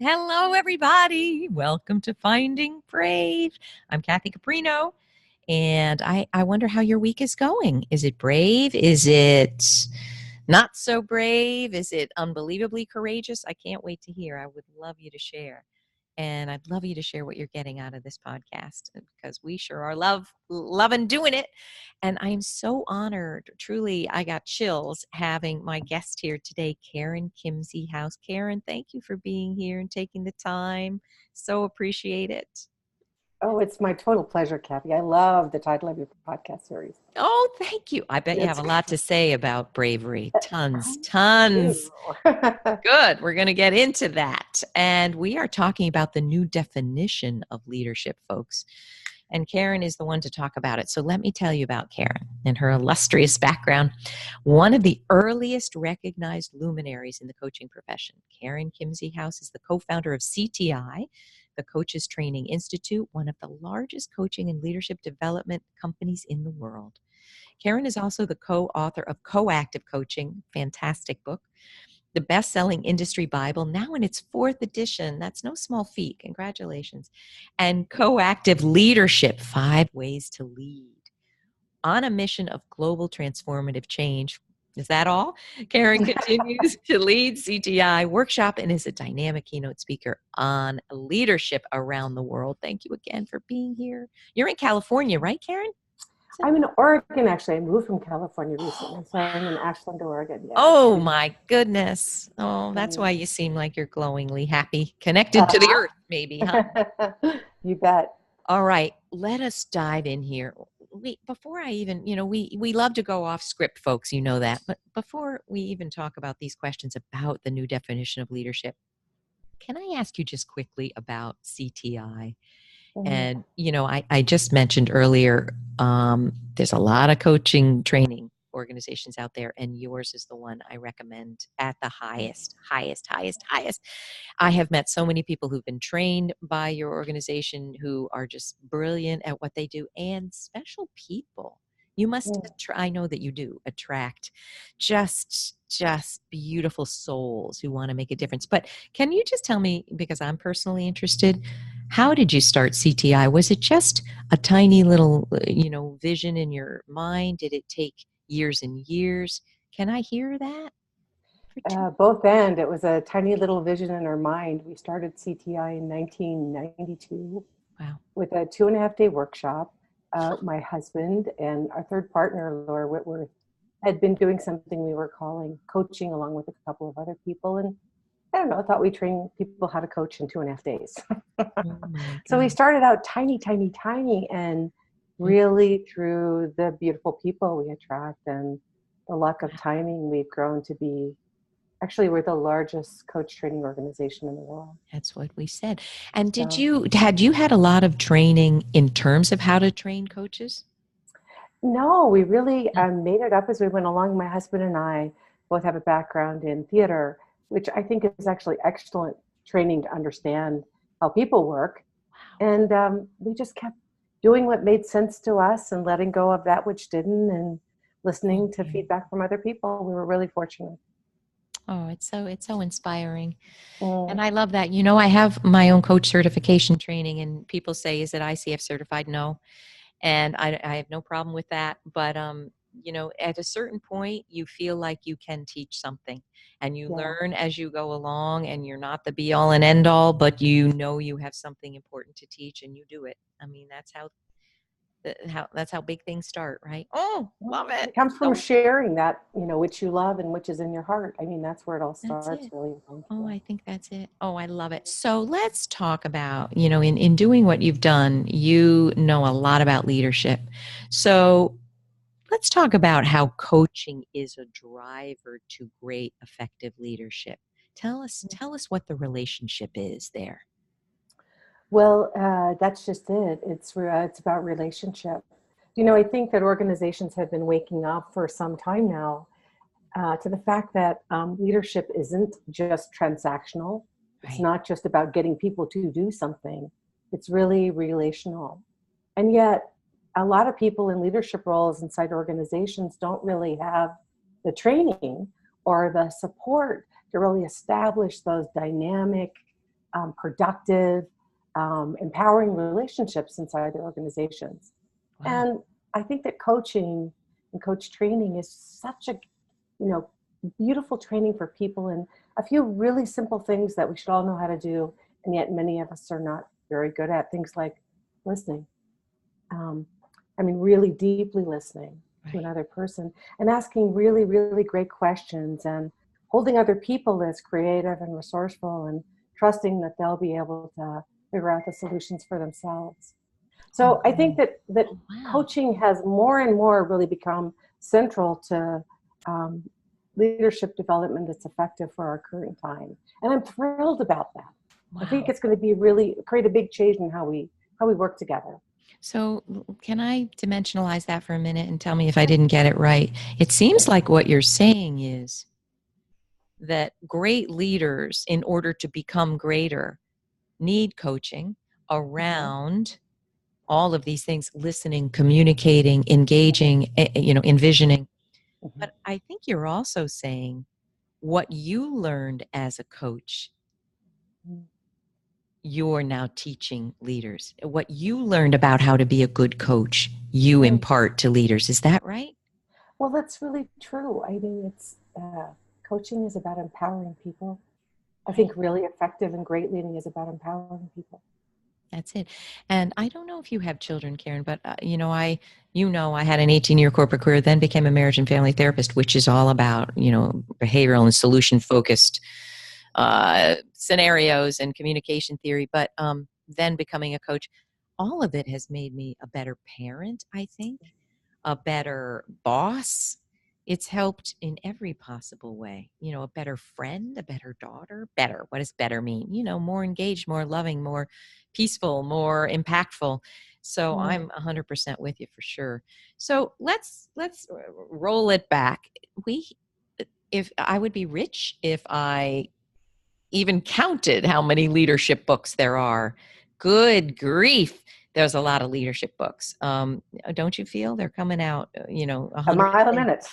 Hello, everybody. Welcome to Finding Brave. I'm Kathy Caprino, and I wonder how your week is going. Is it brave? Is it not so brave? Is it unbelievably courageous? I can't wait to hear. I would love you to share. And I'd love you to share what you're getting out of this podcast because we sure are loving doing it. And I am so honored. Truly, I got chills having my guest here today, Karen Kimsey-House. Karen, thank you for being here and taking the time. So appreciate it. Oh, it's my total pleasure, Kathy. I love the title of your podcast series. Oh, thank you. I bet you have It's a lot to say about bravery. I Tons, do. tons. Good. We're going to get into that. And we are talking about the new definition of leadership, folks. And Karen is the one to talk about it. So let me tell you about Karen and her illustrious background. One of the earliest recognized luminaries in the coaching profession, Karen Kimsey-House is the co-founder of CTI, the Coaches Training Institute, one of the largest coaching and leadership development companies in the world. Karen is also the co-author of Coactive Coaching, fantastic book, the best-selling industry Bible, now in its 4th edition. That's no small feat. Congratulations. And Coactive Leadership, 5 Ways to Lead. On a mission of global transformative change. Is that all? Karen continues to lead CTI workshop and is a dynamic keynote speaker on leadership around the world. Thank you again for being here. You're in California, right, Karen? I'm in Oregon, actually. I moved from California recently, so I'm in Ashland, Oregon. Yeah, it's Oh beautiful. my goodness. Oh, that's why Mm. you seem like you're glowingly happy, connected to the earth, maybe, huh? You bet. All right, let us dive in here. Before I even, we love to go off script, folks, you know that. But before we even talk about these questions about the new definition of leadership, can I ask you just quickly about CTI? Mm. And, I just mentioned earlier, there's a lot of coaching training organizations out there, and yours is the one I recommend at the highest, highest, highest, highest. I have met so many people who've been trained by your organization who are just brilliant at what they do and special people. You must, Mm. I know that you do attract just beautiful souls who want to make a difference. But can you just tell me, because I'm personally interested, how did you start CTI? Was it just a tiny little, vision in your mind? Did it take years and years? Can I hear that? For two. Both and it was a tiny little vision in our mind. We started CTI in 1992 Wow. with a 2.5-day workshop. My husband and our third partner, Laura Whitworth, had been doing something we were calling coaching along with a couple of other people. And I don't know, I thought we'd train people how to coach in 2.5 days. Oh my So we God. started out tiny, tiny, tiny, and really through the beautiful people we attract and the luck of timing, we've grown to be, actually, we're the largest coach training organization in the world. That's what we said. And So had you had a lot of training in terms of how to train coaches? no, we really Mm. made it up as we went along. My husband and I both have a background in theater, which I think is actually excellent training to understand how people work. And we just kept doing what made sense to us and letting go of that which didn't, and Oh, listening to yeah. feedback from other people. We were really fortunate. Oh, it's so inspiring. And Mm, I love that. I have my own coach certification training and people say, is it ICF certified? No. And I have no problem with that. But at a certain point, you feel like you can teach something, and you yeah. learn as you go along, and you're not the be all and end all, but you have something important to teach, and you do it. I mean, that's how big things start, right? Oh, Well, love it. it comes from So sharing that, which you love and which is in your heart. I mean, that's where it all that's starts, it. really, I think. Oh, Yeah. I think that's it. Oh, I love it. So let's talk about, in doing what you've done, you know a lot about leadership. So let's talk about how coaching is a driver to great effective leadership. Tell us what the relationship is there. Well, that's just it. It's about relationship. I think that organizations have been waking up for some time now to the fact that leadership isn't just transactional. It's Right. not just about getting people to do something. It's really relational. And yet, a lot of people in leadership roles inside organizations don't really have the training or the support to really establish those dynamic productive, empowering relationships inside their organizations. Wow. And I think that coaching and coach training is such a, beautiful training for people, and a few really simple things that we should all know how to do, and yet many of us are not very good at. Things like listening. Really deeply listening to another person and asking really, really great questions and holding other people as creative and resourceful and trusting that they'll be able to figure out the solutions for themselves. So I think that coaching has more and more really become central to leadership development that's effective for our current time. And I'm thrilled about that. Wow. I think it's going to be really create a big change in how we work together. So can I dimensionalize that for a minute and tell me if I didn't get it right? It seems like what you're saying is that great leaders, in order to become greater, need coaching around all of these things: listening, communicating, engaging, envisioning. But I think you're also saying what you learned as a coach, you're now teaching leaders. What you learned about how to be a good coach, you impart to leaders. Is that right? Well, that's really true. I mean, it's coaching is about empowering people. I think really effective and great leading is about empowering people. That's it. And I don't know if you have children, Karen, but I had an 18-year corporate career, then became a marriage and family therapist, which is all about, behavioral and solution-focused scenarios and communication theory. But then becoming a coach, all of it has made me a better parent, I think, a better boss. It's helped in every possible way. A better friend, a better daughter, better. What does better mean? More engaged, more loving, more peaceful, more impactful. So I'm 100% with you for sure. So let's roll it back. If I would be rich if I even counted how many leadership books there are. Good grief. There's a lot of leadership books. Don't you feel they're coming out, 100 a mile a minute?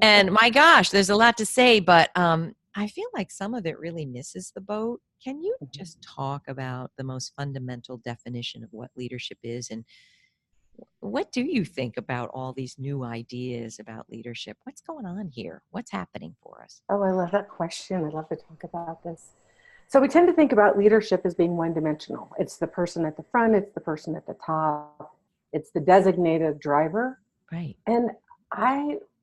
And my gosh, there's a lot to say, but I feel like some of it really misses the boat. Can you just talk about the most fundamental definition of what leadership is, and what do you think about all these new ideas about leadership? What's going on here? What's happening for us? Oh, I love that question. I love to talk about this. So we tend to think about leadership as being one-dimensional. It's the person at the front, it's the person at the top, it's the designated driver. Right. And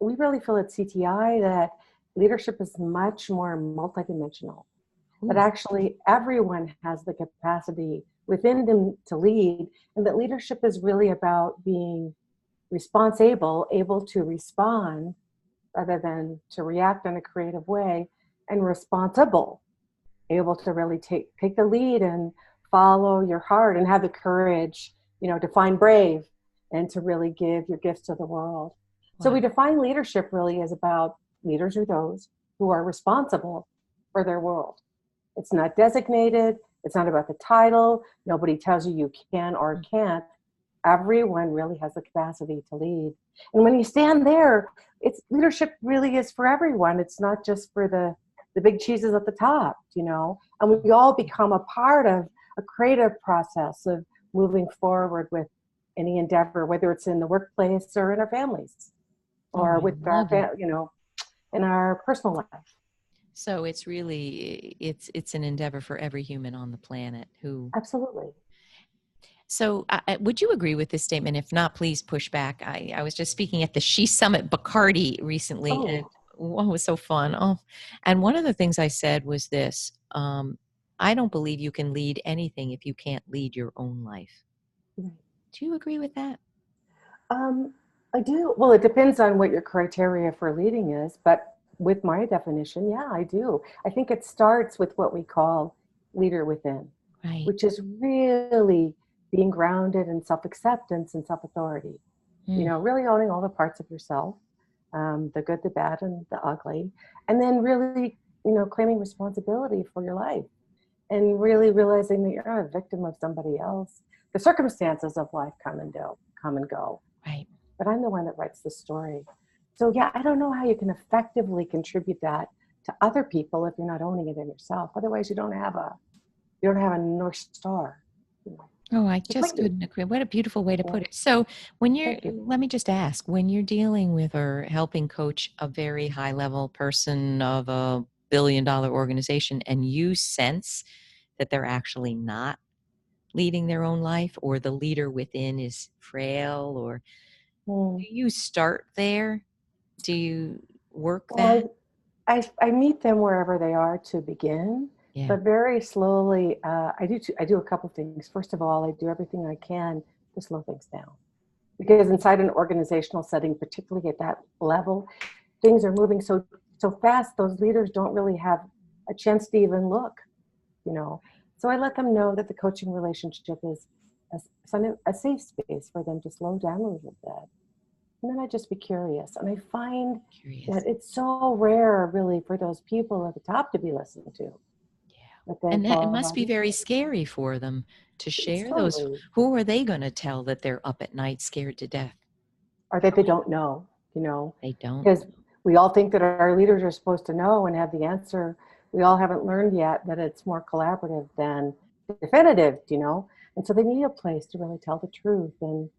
we really feel at CTI that leadership is much more multidimensional. That actually everyone has the capacity within them to lead, and that leadership is really about being able to respond rather than to react in a creative way, and responsible, able to really take the lead and follow your heart and have the courage, to define brave and to really give your gifts to the world. Wow. So we define leadership really as about leaders are those who are responsible for their world. It's not designated. It's not about the title. Nobody tells you can or can't. Everyone really has the capacity to lead. And when you stand there, leadership really is for everyone. It's not just for the big cheeses at the top, and we all become a part of a creative process of moving forward with any endeavor, whether it's in the workplace or in our families or with our, in our personal life. So it's really, it's an endeavor for every human on the planet who. Absolutely. So would you agree with this statement? If not, please push back. I was just speaking at the She Summit Bacardi recently. Oh. And it was so fun. Oh, and one of the things I said was this, I don't believe you can lead anything if you can't lead your own life. Right. Do you agree with that? I do. Well, it depends on what your criteria for leading is, but with my definition, yeah, I do. I think it starts with what we call leader within, right, which is really being grounded in self-acceptance and self-authority. Really owning all the parts of yourself, the good, the bad, and the ugly, and then really, claiming responsibility for your life, and really realizing that you're not a victim of somebody else. The circumstances of life come and go. Right. But I'm the one that writes the story. So yeah, I don't know how you can effectively contribute that to other people if you're not owning it in yourself. Otherwise, you don't have a You don't have a North Star. You know. Oh, I Just like just you. couldn't agree. What a beautiful way to Yeah. put it. So, when you're, Thank you. let me just ask, when you're dealing with or helping coach a very high level person of a $1 billion organization and you sense that they're actually not leading their own life, or the leader within is frail, or Hmm. do you start there? Do you work that? Well, I meet them wherever they are to begin, Yeah. but very slowly, I do a couple things. First of all, I do everything I can to slow things down, because inside an organizational setting, particularly at that level, things are moving so fast. Those leaders don't really have a chance to even look, you know. So I let them know that the coaching relationship is a safe space for them to slow down a little bit. And then I just be curious. And I find Curious. that it's so rare, really, for those people at the top to be listened to. Yeah. That they And that it fall must right be very into. scary for them to It's share those. totally, Who are they going to tell that they're up at night scared to death? or that they don't know, you know, They don't. because we all think that our leaders are supposed to know and have the answer. We all haven't learned yet that it's more collaborative than definitive, you know, and so they need a place to really tell the truth and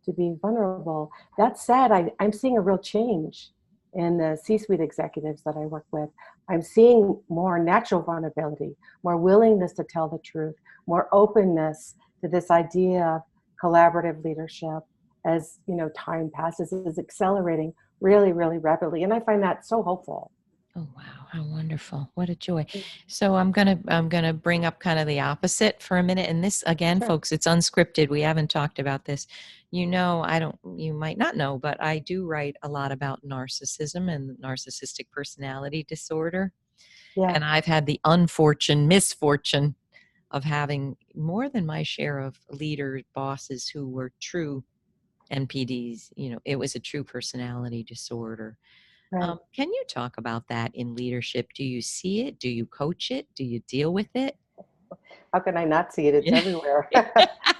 to be vulnerable. That said, I'm seeing a real change in the C-suite executives that I work with. I'm seeing more natural vulnerability, more willingness to tell the truth, more openness to this idea of collaborative leadership. As you know, time passes, is accelerating really, really rapidly, and I find that so hopeful. Oh wow, how wonderful. What a joy. So I'm going to bring up kind of the opposite for a minute, and this again Sure. folks, it's unscripted. We haven't talked about this. You know, I don't you might not know, but I do write a lot about narcissism and narcissistic personality disorder. Yeah. And I've had the misfortune of having more than my share of leader bosses who were true NPDs. You know, it was a true personality disorder. Right. Can you talk about that in leadership? Do you see it? Do you coach it? Do you deal with it? How can I not see it? It's Yeah. everywhere,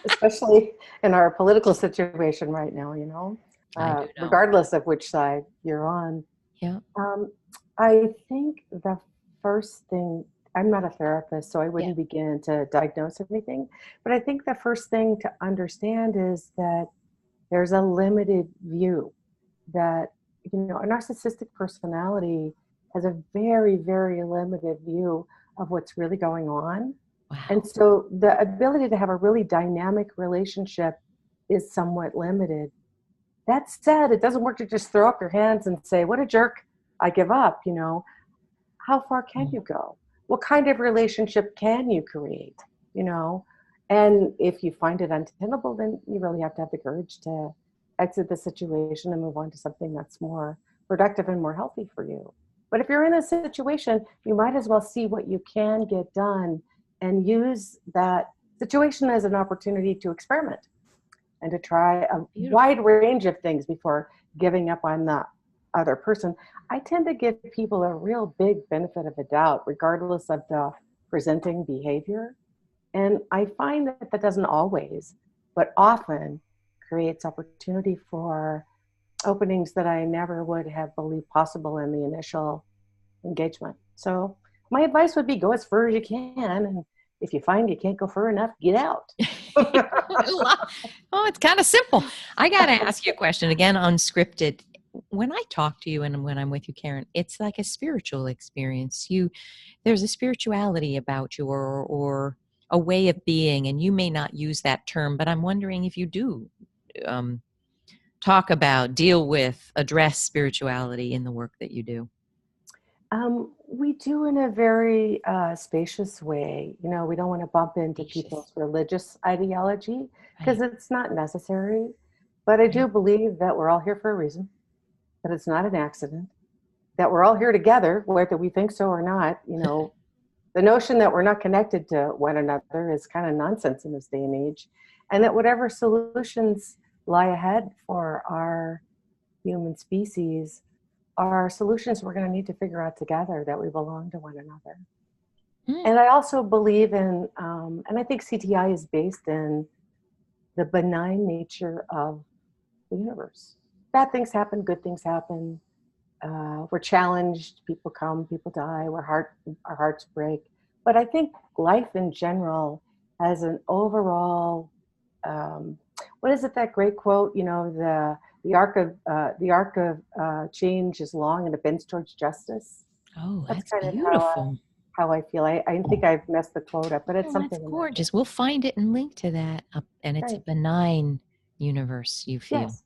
especially in our political situation right now, you know, I do know. regardless of which side you're on. Yeah. Um, I think the first thing, I'm not a therapist, so I Yeah. wouldn't begin to diagnose anything, but I think the first thing to understand is that there's a limited view, that, you know, a narcissistic personality has a very, very limited view of what's really going on. And Wow. so the ability to have a really dynamic relationship is somewhat limited. That said, it doesn't work to just throw up your hands and say, what a jerk, I give up. You know, how far can Mm. you go? What kind of relationship can you create? You know, and if you find it untenable, then you really have to have the courage to exit the situation and move on to something that's more productive and more healthy for you. But if you're in a situation, you might as well see what you can get done and use that situation as an opportunity to experiment and to try a Beautiful. wide range of things before giving up on the other person. I tend to give people a real big benefit of the doubt, regardless of the presenting behavior. And I find that that doesn't always, but often creates opportunity for openings that I never would have believed possible in the initial engagement. So my advice would be go as far as you can. And if you find you can't go far enough, get out. Oh, it's kind of simple. I got to ask you a question again, unscripted. When I talk to you and when I'm with you, Karen, it's like a spiritual experience. There's a spirituality about you, or a way of being, and you may not use that term, but I'm wondering if you do um, talk about, deal with, address spirituality in the work that you do. We do in a very spacious way. You know, we don't want to bump into Spacious. people's religious ideology because Right. it's not necessary. But I Right. do believe that we're all here for a reason, that it's not an accident, that we're all here together, whether we think so or not. You know, the notion that we're not connected to one another is kind of nonsense in this day and age. And that whatever solutions lie ahead for our human species are solutions we're going to need to figure out together, that we belong to one another. Mm. And I also believe in, and I think CTI is based in the benign nature of the universe. Bad things happen, good things happen. We're challenged, people come, people die, our hearts break. But I think life in general has an overall, what is it, that great quote, the arc of change is long and it bends towards justice. Oh, That's that's kind of beautiful. how I feel. I think I've messed the quote up, but it's Oh, that's something in that way. gorgeous. We'll find it and link to that. And it's a Right. benign universe, you feel. Yes.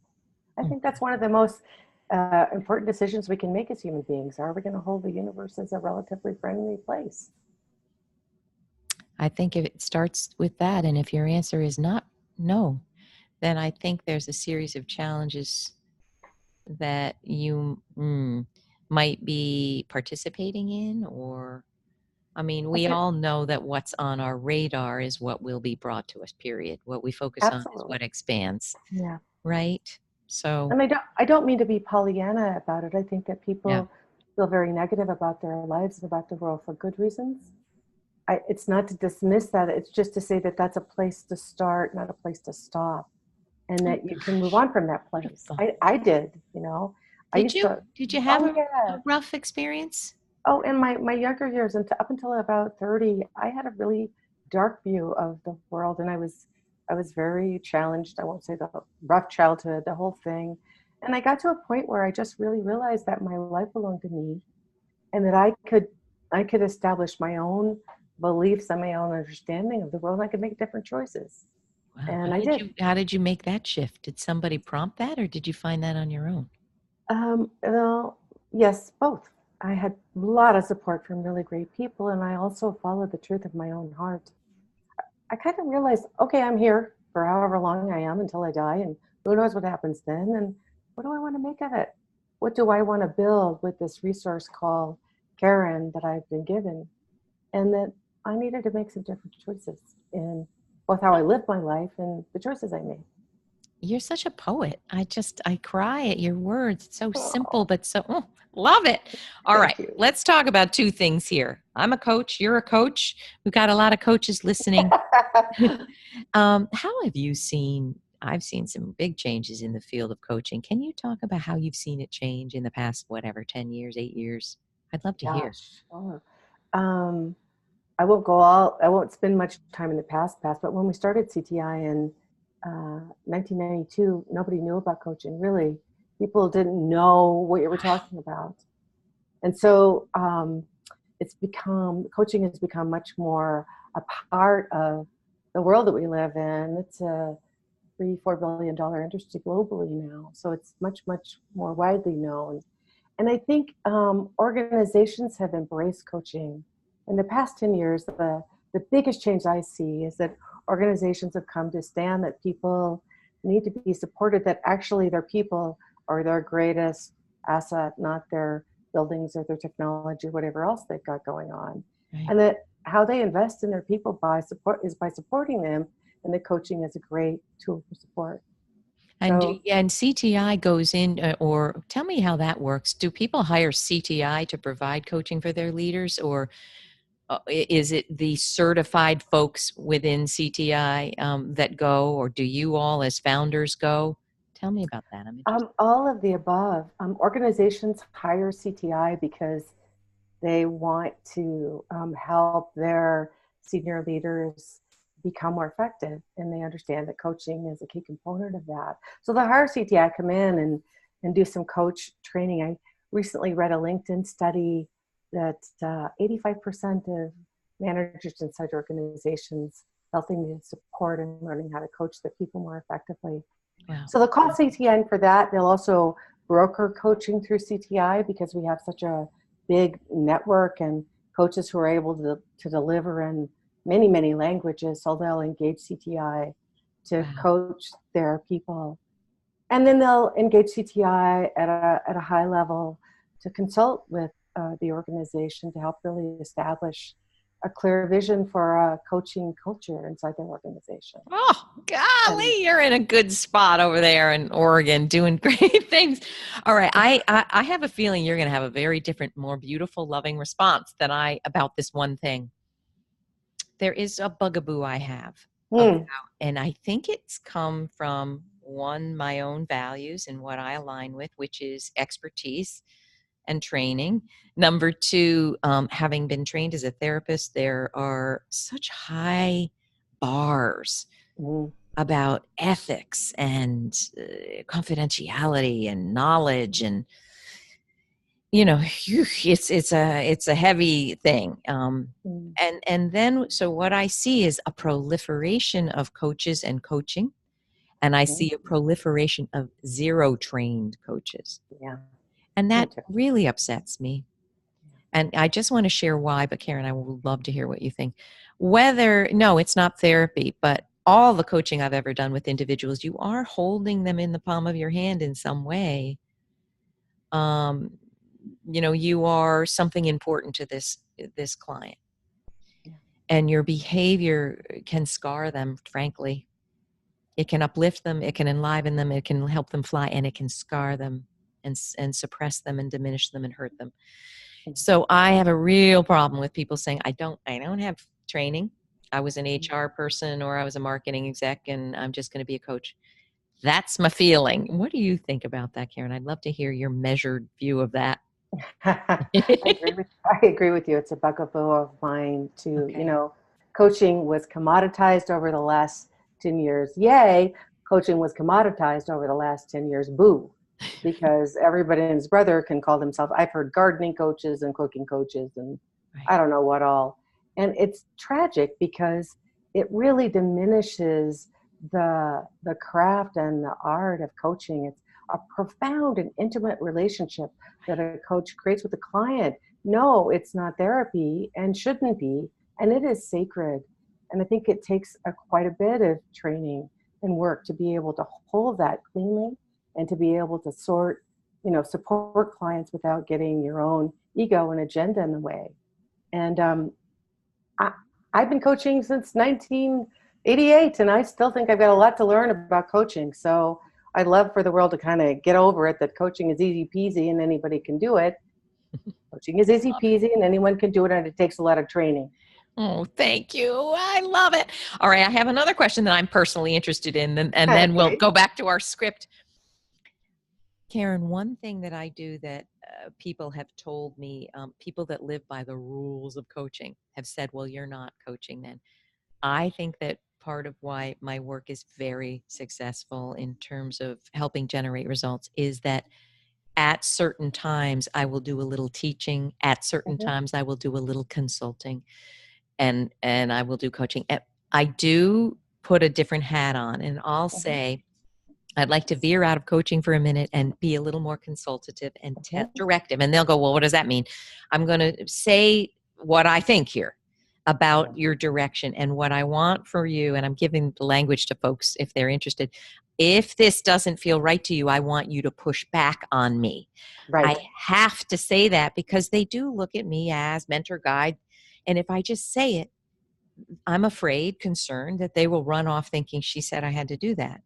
I Mm. think that's one of the most important decisions we can make as human beings. Are we going to hold the universe as a relatively friendly place? I think if it starts with that, and if your answer is not no, then I think there's a series of challenges that you might be participating in, or I mean, I we think all know that what's on our radar is what will be brought to us, period. What we focus on is absolutely. what expands, Yeah. right? So, And I don't mean to be Pollyanna about it. I think that yeah. people feel very negative about their lives and about the world for good reasons. It's not to dismiss that. It's just to say that that's a place to start, not a place to stop, and Oh that you can move gosh, on from that place. beautiful. I did. I Did used you? to. Did you have Oh a yeah. rough experience? Oh, in my younger years, and up until about 30, I had a really dark view of the world, and I was very challenged. I won't say the rough childhood, the whole thing. And I got to a point where I just really realized that my life belonged to me, and that I could establish my own beliefs and my own understanding of the world. And I could make different choices, Wow. and I did. How did you make that shift? Did somebody prompt that, or did you find that on your own? Well, yes, both. I had a lot of support from really great people, and I also followed the truth of my own heart. I kind of realized, okay, I'm here for however long I am until I die, and who knows what happens then, and what do I want to make of it? What do I want to build with this resource called Karen that I've been given? And that I needed to make some different choices in both how I live my life and the choices I made. You're such a poet. I cry at your words. It's so simple, Oh, but love it. All right, thank you. let's talk about two things here. I'm a coach. You're a coach. We've got a lot of coaches listening. How have you seen? I've seen some big changes in the field of coaching. Can you talk about how you've seen it change in the past, whatever, 10 years, 8 years? I'd love to Yeah, hear. sure. Um, I won't spend much time in the past, but when we started CTI in 1992, nobody knew about coaching, really. People didn't know what you were Wow. talking about. And so coaching has become much more a part of the world that we live in. It's a $3-4 billion industry globally now. So it's much, much more widely known. And I think organizations have embraced coaching. In the past 10 years, the biggest change I see is that organizations have come to stand that people need to be supported, that actually their people are their greatest asset, not their buildings or their technology, whatever else they've got going on. Right. And that how they invest in their people by supporting them, and the coaching is a great tool for support. So And CTI goes in, or tell me how that works. Do people hire CTI to provide coaching for their leaders, or is it the certified folks within CTI that go, or do you all as founders go? Tell me about that. I'm interested. all of the above. Organizations hire CTI because they want to help their senior leaders become more effective, and they understand that coaching is a key component of that. So the hire CTI come in and do some coach training. I recently read a LinkedIn study that 85% of managers inside organizations felt they needed support in learning how to coach their people more effectively. Wow. So they'll call CTI for that. They'll also broker coaching through CTI because we have such a big network and coaches who are able to deliver in many, many languages. So they'll engage CTI to Wow. coach their people. And then they'll engage CTI at a high level to consult with the organization to help really establish a clear vision for a coaching culture inside their organization. Oh, And golly, you're in a good spot over there in Oregon doing great things. All right. I have a feeling you're going to have a very different, more beautiful, loving response than I about this one thing. There is a bugaboo I have about, and I think it's come from one, my own values and what I align with, which is expertise. and training. Number two, having been trained as a therapist, there are such high bars about ethics and confidentiality and knowledge, and it's a heavy thing. And then so what I see is a proliferation of coaches and coaching, and I see a proliferation of zero trained coaches. Yeah. And that really upsets me. And I just want to share why, but Karen, I would love to hear what you think. No, it's not therapy, but all the coaching I've ever done with individuals, you are holding them in the palm of your hand in some way. You are something important to this client. And your behavior can scar them, frankly. It can uplift them, it can enliven them, it can help them fly, and it can scar them and suppress them and diminish them and hurt them. So I have a real problem with people saying, I don't have training. I was an HR person or I was a marketing exec and I'm just going to be a coach. That's my feeling. What do you think about that, Karen? I'd love to hear your measured view of that. I agree with you. It's a bugaboo of mine too. Okay. Coaching was commoditized over the last 10 years. Yay. Coaching was commoditized over the last 10 years. Boo. Because everybody and his brother can call themselves, I've heard gardening coaches and cooking coaches and I don't know what all. And it's tragic because it really diminishes the craft and the art of coaching. It's a profound and intimate relationship that a coach creates with the client. No, it's not therapy and shouldn't be, and it is sacred. And I think it takes quite a bit of training and work to be able to hold that cleanly and to be able to support clients without getting your own ego and agenda in the way. And I've been coaching since 1988, and I still think I've got a lot to learn about coaching. So I'd love for the world to kind of get over it, that coaching is easy peasy and anybody can do it. Coaching is easy peasy and anyone can do it, and it takes a lot of training. Oh, thank you. I love it. All right, I have another question that I'm personally interested in, and then we'll go back to our script. Karen, one thing that I do that people have told me, people that live by the rules of coaching have said, well, you're not coaching then. I think that part of why my work is very successful in terms of helping generate results is that at certain times I will do a little teaching, at certain times I will do a little consulting, and I will do coaching. I do put a different hat on, and I'll say, I'd like to veer out of coaching for a minute and be a little more consultative and directive. And they'll go, well, what does that mean? I'm going to say what I think here about your direction and what I want for you. And I'm giving the language to folks if they're interested. If this doesn't feel right to you, I want you to push back on me. Right. I have to say that because they do look at me as mentor, guide. And if I just say it, I'm afraid, concerned that they will run off thinking she said I had to do that.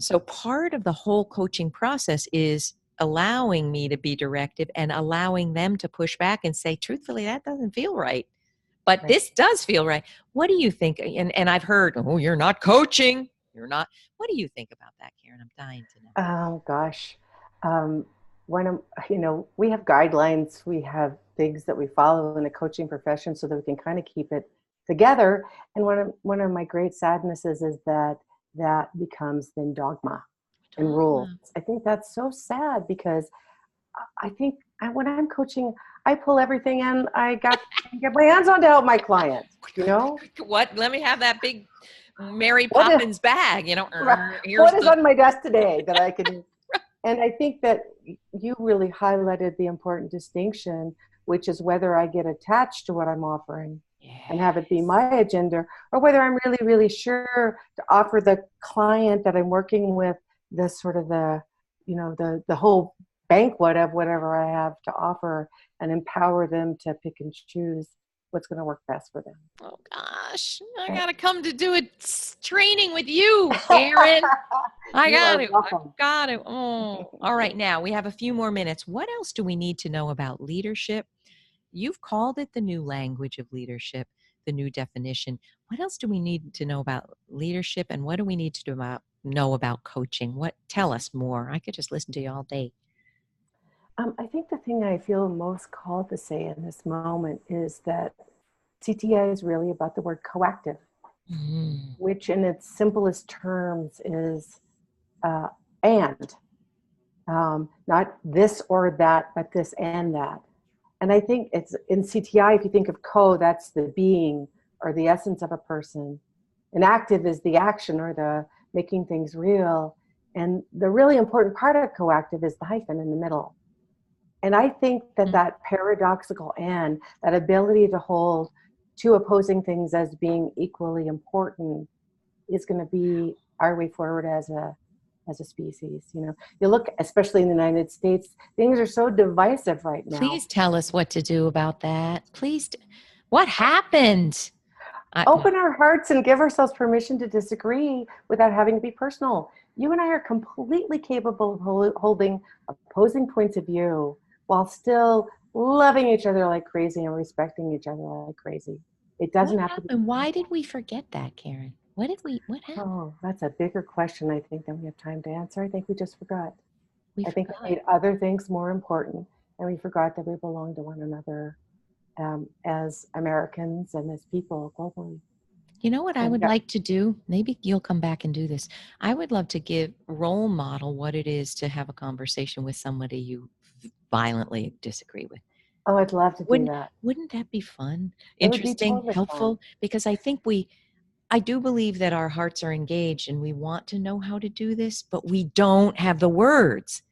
So part of the whole coaching process is allowing me to be directive and allowing them to push back and say, truthfully, that doesn't feel right. But this does feel right. What do you think? And I've heard, oh, you're not coaching. You're not. What do you think about that, Karen? I'm dying to know. Oh, gosh. We have guidelines. We have things that we follow in the coaching profession so that we can kind of keep it together. And one of my great sadnesses is that becomes then dogma and rules. I think that's so sad because I think when I'm coaching, I pull everything in I got to get my hands on to help my clients, What? Let me have that big Mary Poppins bag, what is on my desk today that I can, and I think that you really highlighted the important distinction, which is whether I get attached to what I'm offering and have it be my agenda, or whether I'm really, really sure to offer the client that I'm working with the sort of the whole banquet of whatever I have to offer and empower them to pick and choose what's going to work best for them. Oh gosh, I got to come to do a training with you, Karen. I got to. Oh, all right. Now we have a few more minutes. What else do we need to know about leadership? You've called it the new language of leadership, the new definition. What else do we need to know about leadership, and what do we need to know about coaching? Tell us more. I could just listen to you all day. I think the thing I feel most called to say in this moment is that CTI is really about the word coactive, Mm. which in its simplest terms is uh, and, not this or that, but this and that. And I think it's in CTI, if you think of that's the being or the essence of a person. And active is the action or the making things real. And the really important part of coactive is the hyphen in the middle. And I think that that paradoxical and that ability to hold two opposing things as being equally important is going to be our way forward as a species. You look, especially in the United States, things are so divisive right now. Please tell us what to do about that. Please. What happened? Open our hearts and give ourselves permission to disagree without having to be personal. You and I are completely capable of holding opposing points of view while still loving each other like crazy and respecting each other like crazy. It doesn't What have to be. happened? Why did we forget that, Karen? What happened? Oh, that's a bigger question, I think, than we have time to answer. I think we just forgot. We I think we forgot. made other things more important, and we forgot that we belong to one another, as Americans and as people globally. You know what I And we would got, like to do? Maybe you'll come back and do this. I would love to give role model what it is to have a conversation with somebody you violently disagree with. oh, I'd love to do Wouldn't that. wouldn't that be fun? It would be Interesting, totally fun. helpful? Because I do believe that our hearts are engaged and we want to know how to do this, but we don't have the words.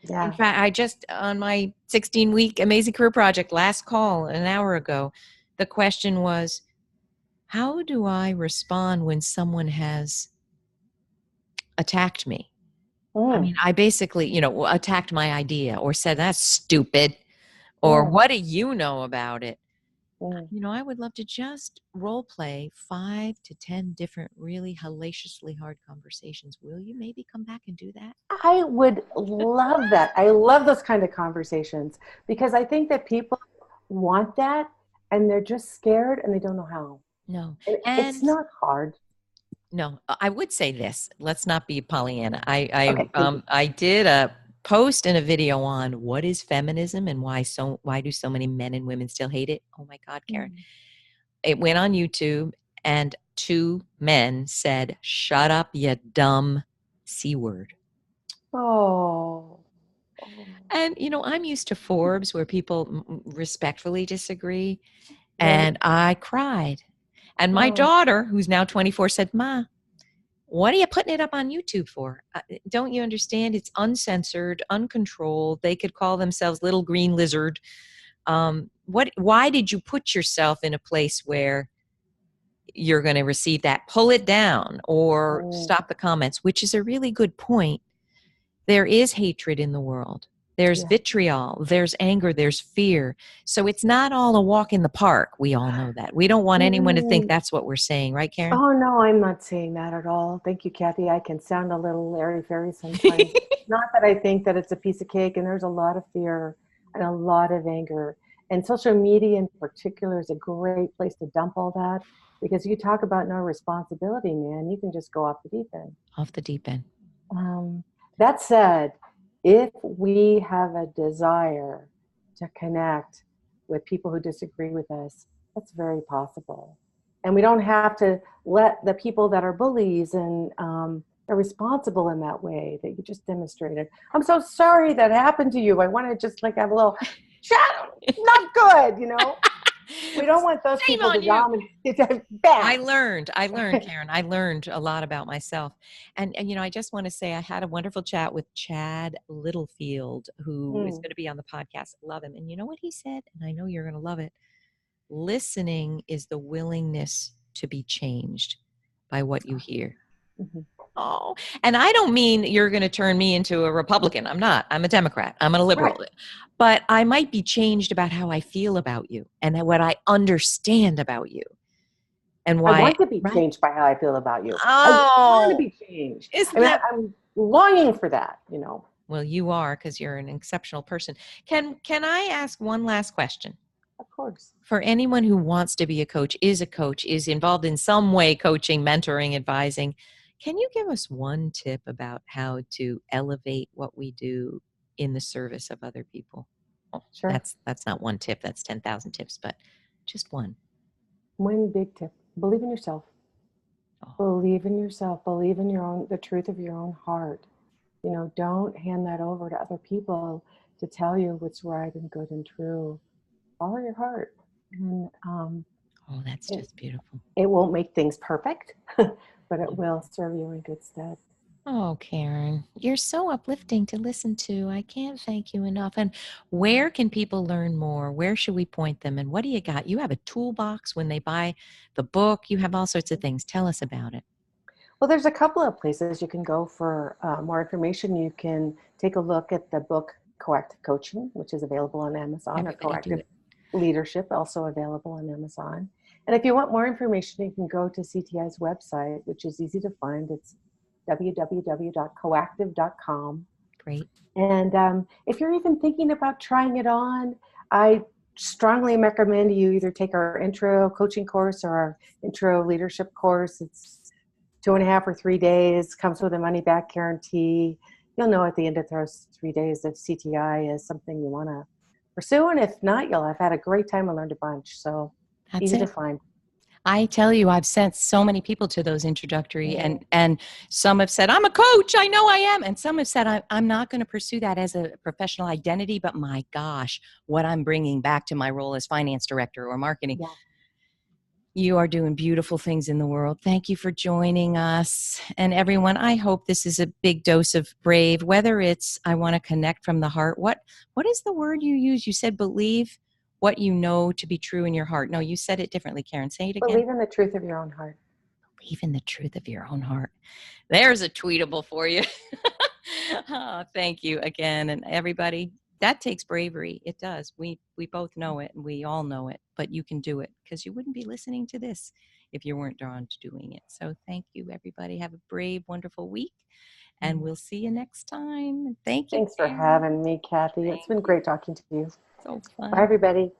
In Yeah. fact, I just, on my 16-week Amazing Career Project, last call an hour ago, the question was, how do I respond when someone has attacked me? I Mm, mean, I basically, attacked my idea or said, that's stupid, or mm, what do you know about it? mm. I would love to just role play 5 to 10 different really hellaciously hard conversations. Will you maybe come back and do that? I would love that. I love those kind of conversations because I think that people want that and they're just scared and they don't know how. No. And it's And not hard. no, I would say this. Let's not be Pollyanna. Okay, thank you. I did a post and a video on what is feminism and why do so many men and women still hate it? Oh my God, Karen. Mm. It went on YouTube and 2 men said, "Shut up, you dumb C word." Oh. Oh. And I'm used to Forbes where people respectfully disagree, Right. and I cried. And my Oh. daughter, who's now 24, said, "Ma, what are you putting it up on YouTube for? Don't you understand? It's uncensored, uncontrolled. They could call themselves Little Green Lizard. Why did you put yourself in a place where you're going to receive that? Pull it down or Mm. stop the comments," which is a really good point. There is hatred in the world. There's Yeah. vitriol, there's anger, there's fear. So it's not all a walk in the park. We all know that. We don't want anyone to think Mm. that's what we're saying, right, Karen? Oh, no, I'm not saying that at all. Thank you, Kathy. I can sound a little airy-fairy sometimes. Not that I think that it's a piece of cake, and there's a lot of fear and a lot of anger. And social media in particular is a great place to dump all that because you talk about no responsibility, man. You can just go off the deep end. Off the deep end. Um, that said, if we have a desire to connect with people who disagree with us, that's very possible. And we don't have to let the people that are bullies and are responsible in that way that you just demonstrated. I'm so sorry that happened to you. I want to just like have a little, shut, not good, We don't want those Shame people to on you. dominate. Bad. I learned, Karen. I learned a lot about myself. And I just want to say I had a wonderful chat with Chad Littlefield, who is Mm. going to be on the podcast. Love him. And you know what he said? And I know you're going to love it. Listening is the willingness to be changed by what you hear. Mhm. Oh, and I don't mean you're going to turn me into a Republican. I'm not. I'm a Democrat. I'm a Right. liberal. But I might be changed about how I feel about you and what I understand about you and I why, want to be right? changed by how I feel about you. I want to Oh, be changed. isn't I mean, that? I'm longing for that. Well, you are because you're an exceptional person. Can I ask one last question? Of course. For anyone who wants to be a coach, is involved in some way coaching, mentoring, advising, can you give us one tip about how to elevate what we do in the service of other people. Well, Sure. that's not one tip, that's 10,000 tips, but just one. One big tip: believe in yourself. Oh, Believe in yourself. Believe in the truth of your own heart. Don't hand that over to other people to tell you what's right and good and true. Follow your heart, and oh, that's it, just beautiful. it won't make things perfect, but it will serve you in good stead. Oh, Karen, you're so uplifting to listen to. I can't thank you enough. And where can people learn more? Where should we point them? And what do you got? You have a toolbox when they buy the book. You have all sorts of things. Tell us about it. Well, there's a couple of places you can go for more information. You can take a look at the book Coactive Coaching, which is available on Amazon, or Everybody do Coactive it. Leadership, also available on Amazon. And if you want more information, you can go to CTI's website, which is easy to find. It's www.coactive.com. Great. And if you're even thinking about trying it on, I strongly recommend you either take our intro coaching course or our intro leadership course. It's 2.5 or 3 days, comes with a money back guarantee. You'll know at the end of those 3 days if CTI is something you want to pursue. And if not, you'll have had a great time and learned a bunch. So That's easy to it. find. I tell you, I've sent so many people to those introductory, Yeah. and some have said, I'm a coach, I know I am. And some have said, I'm not going to pursue that as a professional identity, but my gosh, what I'm bringing back to my role as finance director or marketing. Yeah. You are doing beautiful things in the world. Thank you for joining us. And everyone, I hope this is a big dose of brave, whether it's I want to connect from the heart. What is the word you use? You said believe what you know to be true in your heart. No, you said it differently, Karen. Say it again. Believe in the truth of your own heart. Believe in the truth of your own heart. There's a tweetable for you. Oh, thank you again. And everybody, that takes bravery. It does. We both know it and we all know it, but you can do it because you wouldn't be listening to this if you weren't drawn to doing it. So thank you, everybody. Have a brave, wonderful week. And we'll see you next time. Thank you, Thanks for Karen. having me, Kathy. It's been Thank you. great talking to you. So Bye, fun. everybody.